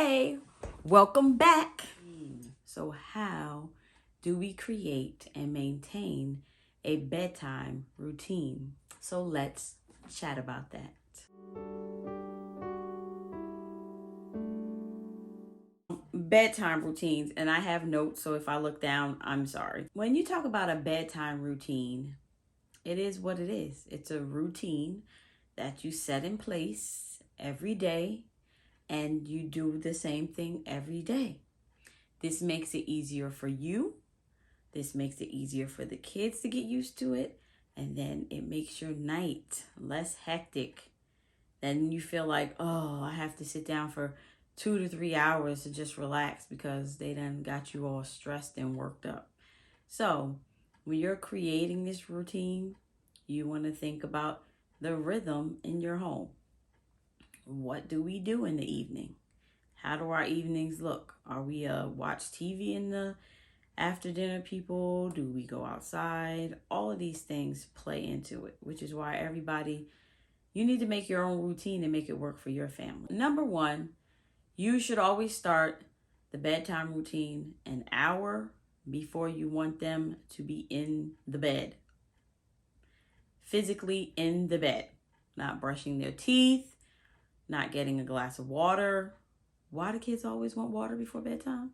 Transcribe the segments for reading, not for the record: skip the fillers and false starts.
Hey, welcome back. So how do we create and maintain a bedtime routine? So let's chat about that. Bedtime routines, and I have notes, so if I look down, I'm sorry. When you talk about a bedtime routine, it is what it is. It's a routine that you set in place every day, and you do the same thing every day. This makes it easier for you. This makes it easier for the kids to get used to it. And then it makes your night less hectic. Then you feel like, oh, I have to sit down for 2 to 3 hours to just relax because they done got you all stressed and worked up. So when you're creating this routine, you want to think about the rhythm in your home. What do we do in the evening? How do our evenings look? Are we watch TV in the after dinner people? Do we go outside? All of these things play into it, which is why you need to make your own routine and make it work for your family. Number one, you should always start the bedtime routine an hour before you want them to be in the bed. Physically in the bed, not brushing their teeth, not getting a glass of water. Why do kids always want water before bedtime?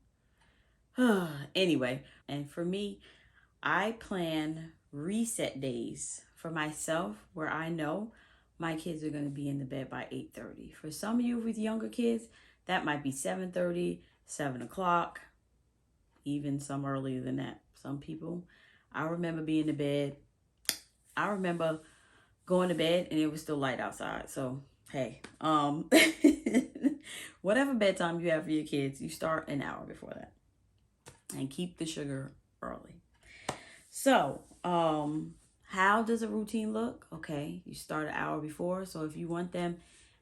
Anyway, and for me, I plan reset days for myself where I know my kids are going to be in the bed by 8:30. For some of you with younger kids, that might be 7:30, 7 o'clock, even some earlier than that. Some people, I remember being in bed. I remember going to bed and it was still light outside. So, hey, whatever bedtime you have for your kids, you start an hour before that. And keep the sugar early. So, how does a routine look? Okay, you start an hour before. So if you want them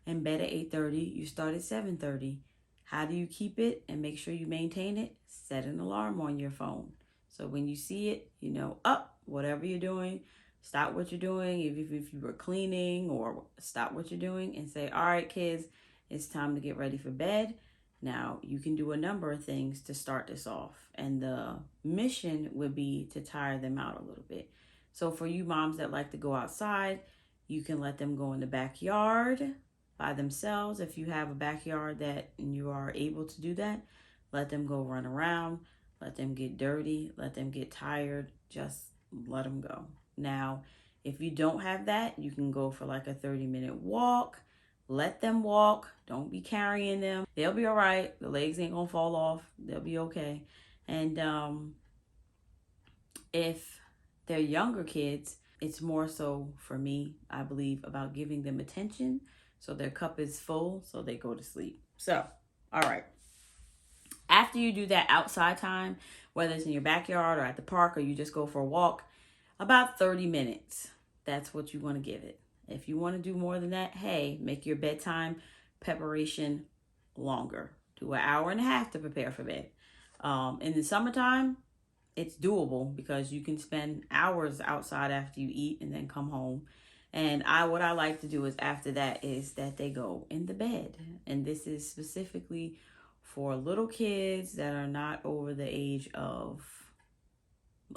in bed at 8:30, you start at 7:30. How do you keep it and make sure you maintain it? Set an alarm on your phone. So when you see it, you know, whatever you're doing, stop what you're doing. If you were cleaning, or stop what you're doing and say, all right, kids, it's time to get ready for bed. Now, you can do a number of things to start this off, and the mission would be to tire them out a little bit. So for you moms that like to go outside, you can let them go in the backyard by themselves. If you have a backyard that and you are able to do that, let them go run around, let them get dirty, let them get tired, just let them go. Now, if you don't have that, you can go for like a 30-minute walk. Let them walk. Don't be carrying them. They'll be all right. The legs ain't gonna fall off. They'll be okay. And if they're younger kids, it's more so for me, I believe, about giving them attention so their cup is full so they go to sleep. So, all right. After you do that outside time, whether it's in your backyard or at the park or you just go for a walk, about 30 minutes. That's what you want to give it. If you want to do more than that, hey, make your bedtime preparation longer. Do an hour and a half to prepare for bed. In the summertime, it's doable because you can spend hours outside after you eat and then come home. And what I like to do is after that is that they go in the bed. And this is specifically for little kids that are not over the age of,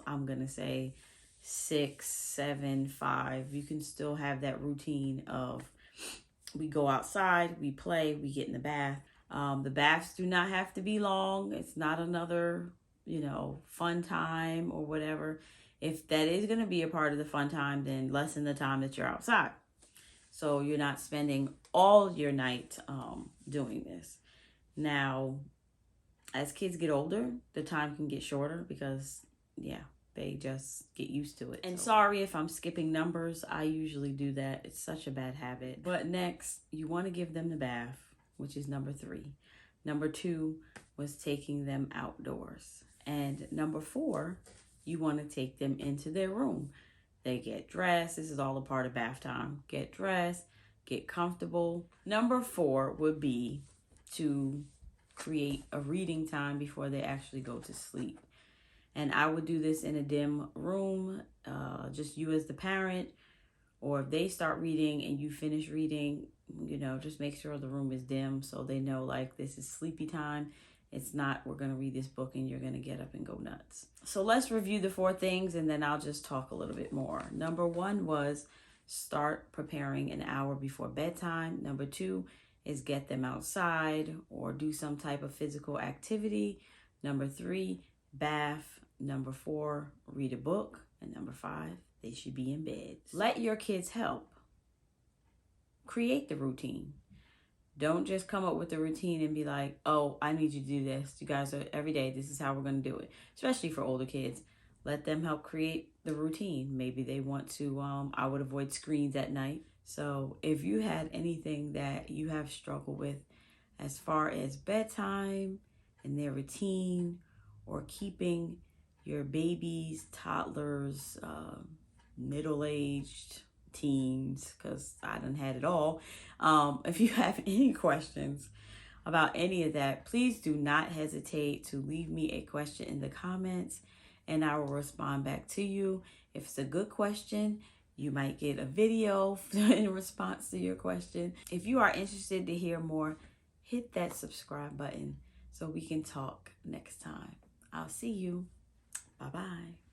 I'm going to say, 6, 7, 5. You can still have that routine of we go outside, we play, we get in the bath. The baths do not have to be long. It's not another, fun time or whatever. If that is going to be a part of the fun time, then lessen the time that you're outside. So you're not spending all your night doing this. Now, as kids get older, the time can get shorter because, they just get used to it. And sorry if I'm skipping numbers. I usually do that. It's such a bad habit. But next, you want to give them the bath, which is number 3. Number 2 was taking them outdoors. And number 4, you want to take them into their room. They get dressed. This is all a part of bath time. Get dressed, get comfortable. Number 4 would be to create a reading time before they actually go to sleep. And I would do this in a dim room, just you as the parent, or if they start reading and you finish reading, You know, just make sure the room is dim so they know like this is sleepy time. It's not, we're going to read this book and you're going to get up and go nuts. So let's review the 4 things and then I'll just talk a little bit more. Number 1 was start preparing an hour before bedtime. Number 2 is get them outside or do some type of physical activity. Number 3, bath. Number 4, read a book. And number 5, they should be in bed. Let your kids help. Create the routine. Don't just come up with a routine and be like, oh, I need you to do this. You guys are every day. This is how we're going to do it. Especially for older kids. Let them help create the routine. Maybe they want to, I would avoid screens at night. So if you had anything that you have struggled with as far as bedtime and their routine or keeping your babies, toddlers, middle-aged, teens, because I done had it all. If you have any questions about any of that, please do not hesitate to leave me a question in the comments and I will respond back to you. If it's a good question, you might get a video in response to your question. If you are interested to hear more, hit that subscribe button so we can talk next time. I'll see you. Bye-bye.